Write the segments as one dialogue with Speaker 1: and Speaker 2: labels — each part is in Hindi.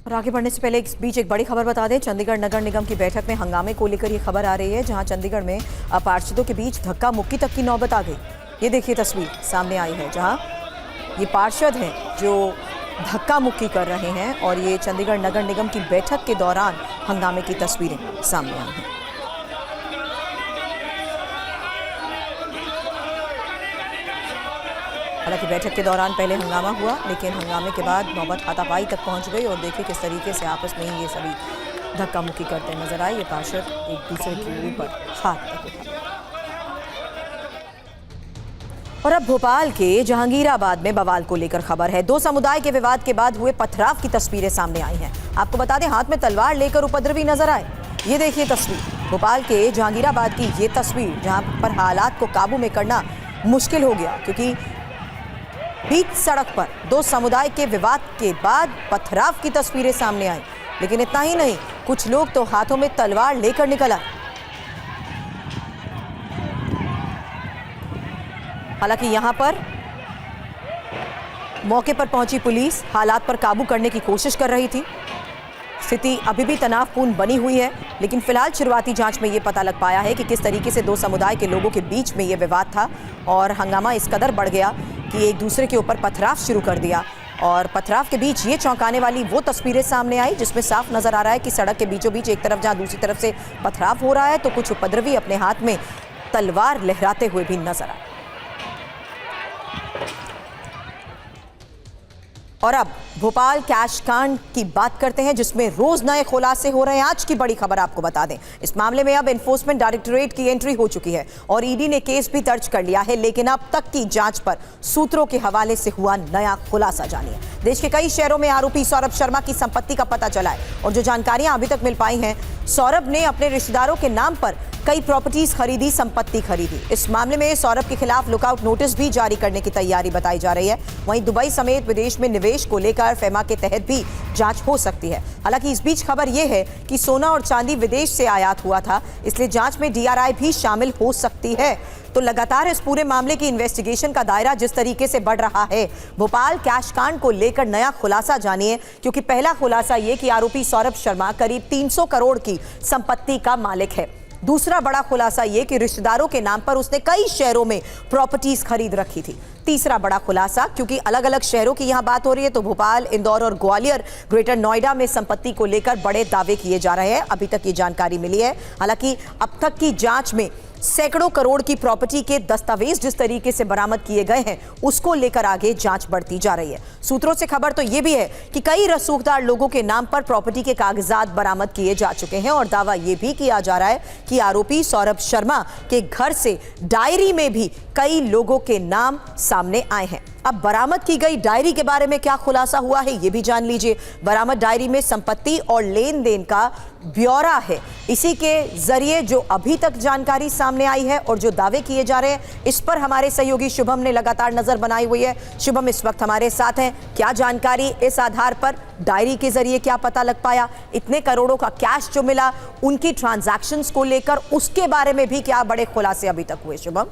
Speaker 1: और आगे बढ़ने से पहले इस बीच एक बड़ी खबर बता दें। चंडीगढ़ नगर निगम की बैठक में हंगामे को लेकर ये खबर आ रही है, जहां चंडीगढ़ में पार्षदों के बीच धक्का मुक्की तक की नौबत आ गई। ये देखिए तस्वीर सामने आई है, जहां ये पार्षद हैं जो धक्का मुक्की कर रहे हैं और ये चंडीगढ़ नगर निगम की बैठक के दौरान हंगामे की तस्वीरें सामने आई हैं। हालांकि बैठक के दौरान पहले हंगामा हुआ, लेकिन हंगामे के बाद नौबत हाथापाई तक पहुंच गई और देखिए किस तरीके से आपस में ही ये सभी धक्का मुक्की करते नजर आए। ये पार्षद एक दूसरे के ऊपर हाथ तक उठाए। और अब भोपाल के जहांगीराबाद में बवाल को लेकर खबर है। दो समुदाय के विवाद के बाद हुए पथराव की तस्वीरें सामने आई हैं। आपको बता दें, हाथ में तलवार लेकर उपद्रवी नजर आए। ये देखिए तस्वीर भोपाल के जहांगीराबाद की, ये तस्वीर जहां पर हालात को काबू में करना मुश्किल हो गया, क्योंकि बीच सड़क पर दो समुदाय के विवाद के बाद पथराव की तस्वीरें सामने आई। लेकिन इतना ही नहीं, कुछ लोग तो हाथों में तलवार लेकर निकल आए। हालांकि यहां पर मौके पर पहुंची पुलिस हालात पर काबू करने की कोशिश कर रही थी। स्थिति अभी भी तनावपूर्ण बनी हुई है, लेकिन फिलहाल शुरुआती जांच में यह पता लग पाया है कि किस तरीके से दो समुदाय के लोगों के बीच में यह विवाद था और हंगामा इस कदर बढ़ गया कि एक दूसरे के ऊपर पथराव शुरू कर दिया। और पथराव के बीच ये चौंकाने वाली वो तस्वीरें सामने आई, जिसमें साफ नजर आ रहा है कि सड़क के बीचों बीच एक तरफ जहां दूसरी तरफ से पथराव हो रहा है, तो कुछ उपद्रवी अपने हाथ में तलवार लहराते हुए भी नजर आए। और अब भोपाल कैश कांड की बात करते हैं, जिसमें रोज नए खुलासे हो रहे हैं। आज की बड़ी खबर आपको बता दें, इस मामले में अब एनफोर्समेंट डायरेक्टोरेट की एंट्री हो चुकी है और ईडी ने केस भी दर्ज कर लिया है। लेकिन अब तक की जांच पर सूत्रों के हवाले से हुआ नया खुलासा जानिए। देश के कई शहरों में आरोपी सौरभ शर्मा की संपत्ति का पता चला है और जो जानकारियां अभी तक मिल पाई हैं, सौरभ ने अपने रिश्तेदारों के नाम पर कई प्रॉपर्टीज खरीदी, संपत्ति खरीदी। इस मामले में सौरभ के खिलाफ लुकआउट नोटिस भी जारी करने की तैयारी बताई जा रही है। वहीं दुबई समेत विदेश में निवेश को लेकर फेमा के तहत भी जांच हो सकती है। हालांकि इस बीच खबर यह है कि सोना और चांदी विदेश से आयात हुआ था, इसलिए जांच में डीआरआई भी शामिल हो सकती है। तो लगातार इस पूरे मामले की इन्वेस्टिगेशन का दायरा जिस तरीके से बढ़ रहा है, भोपाल कैश कांड को लेकर नया खुलासा जानिए, क्योंकि पहला खुलासा ये कि आरोपी सौरभ शर्मा करीब 300 करोड़ की संपत्ति का मालिक है। दूसरा बड़ा खुलासा ये कि रिश्तेदारों के नाम पर उसने कई शहरों में प्रॉपर्टीज खरीद रखी थी। तीसरा बड़ा खुलासा, क्योंकि अलग अलग शहरों की यहां बात हो रही है, तो भोपाल, इंदौर और ग्वालियर, ग्रेटर नोएडा में संपत्ति को लेकर बड़े दावे किए जा रहे हैं। अभी तक ये जानकारी मिली है। हालांकि अब तक की जांच में सैकड़ों करोड़ की प्रॉपर्टी के दस्तावेज जिस तरीके से बरामद किए गए हैं, उसको लेकर आगे जांच बढ़ती जा रही है। सूत्रों से खबर तो यह भी है कि कई रसूखदार लोगों के नाम पर प्रॉपर्टी के कागजात बरामद किए जा चुके हैं और दावा यह भी किया जा रहा है कि आरोपी सौरभ शर्मा के घर से डायरी में भी कई लोगों के नाम सामने आए हैं। अब बरामद की गई डायरी के बारे में क्या खुलासा हुआ है, ये भी जान लीजिए। बरामद डायरी में संपत्ति और लेन देन का ब्यौरा है। इसी के जरिए जो अभी तक जानकारी सामने आई है और जो दावे किए जा रहे हैं, इस पर हमारे सहयोगी शुभम ने लगातार नजर बनाई हुई है। शुभम इस वक्त हमारे साथ हैं। क्या जानकारी इस आधार पर डायरी के जरिए क्या पता लग पाया? इतने करोड़ों का कैश जो मिला, उनकी ट्रांजैक्शंस को लेकर उसके बारे में भी क्या बड़े खुलासे अभी तक हुए? शुभम,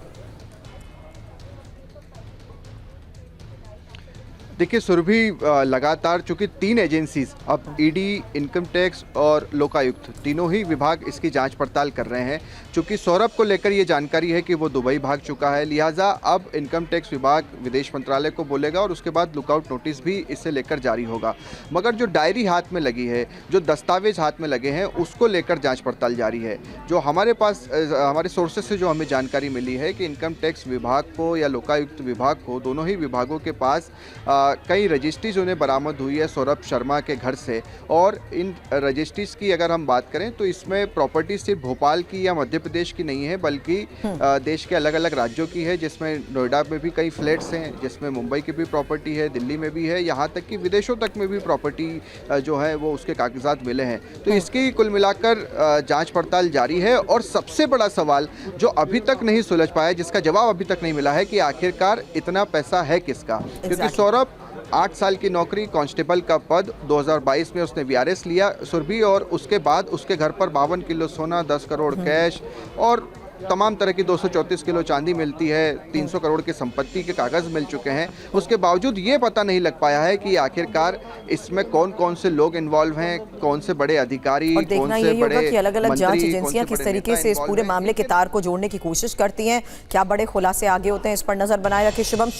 Speaker 2: देखिए सुरभि, लगातार चूंकि 3 एजेंसीज, अब ईडी, इनकम टैक्स और लोकायुक्त, तीनों ही विभाग इसकी जांच पड़ताल कर रहे हैं। चूंकि सौरभ को लेकर ये जानकारी है कि वो दुबई भाग चुका है, लिहाजा अब इनकम टैक्स विभाग विदेश मंत्रालय को बोलेगा और उसके बाद लुकआउट नोटिस भी इससे लेकर जारी होगा। मगर जो डायरी हाथ में लगी है, जो दस्तावेज हाथ में लगे हैं, उसको लेकर जाँच पड़ताल जारी है। जो हमारे पास हमारे सोर्सेज से जो हमें जानकारी मिली है कि इनकम टैक्स विभाग को या लोकायुक्त विभाग को, दोनों ही विभागों के पास कई रजिस्ट्रीज उन्हें बरामद हुई है सौरभ शर्मा के घर से। और इन रजिस्ट्रीज की अगर हम बात करें तो इसमें प्रॉपर्टी सिर्फ भोपाल की या मध्य प्रदेश की नहीं है, बल्कि देश के अलग अलग राज्यों की है, जिसमें नोएडा में भी कई फ्लैट्स हैं, जिसमें मुंबई की भी प्रॉपर्टी है, दिल्ली में भी है, यहाँ तक कि विदेशों तक में भी प्रॉपर्टी जो है वो उसके कागजात मिले हैं। तो इसकी कुल मिलाकर जाँच पड़ताल जारी है। और सबसे बड़ा सवाल जो अभी तक नहीं सुलझ पाया, जिसका जवाब अभी तक नहीं मिला है कि आखिरकार इतना पैसा है किसका। क्योंकि सौरभ 8 साल की नौकरी, कांस्टेबल का पद, 2022 में उसने वीआरएस लिया सुरभि, और उसके बाद उसके घर पर 52 किलो सोना, 10 करोड़ कैश और तमाम तरह की 234 किलो चांदी मिलती है, 300 करोड़ की संपत्ति के कागज मिल चुके हैं। उसके बावजूद ये पता नहीं लग पाया है कि आखिरकार इसमें कौन कौन से लोग इन्वॉल्व हैं, कौन से बड़े अधिकारी,
Speaker 1: और
Speaker 2: कौन
Speaker 1: देखना
Speaker 2: से
Speaker 1: यही होगा
Speaker 2: बड़े
Speaker 1: कि अलग-अलग जांच
Speaker 2: मंत्री, कौन
Speaker 1: एजेंसियां
Speaker 2: से
Speaker 1: किस
Speaker 2: बड़े
Speaker 1: तरीके
Speaker 2: नेता
Speaker 1: से इस
Speaker 2: involved
Speaker 1: पूरे
Speaker 2: हैं।
Speaker 1: मामले के तार को जोड़ने की कोशिश करती हैं। क्या बड़े खुलासे आगे होते हैं, इस पर नजर बनाए रखिए शुभम।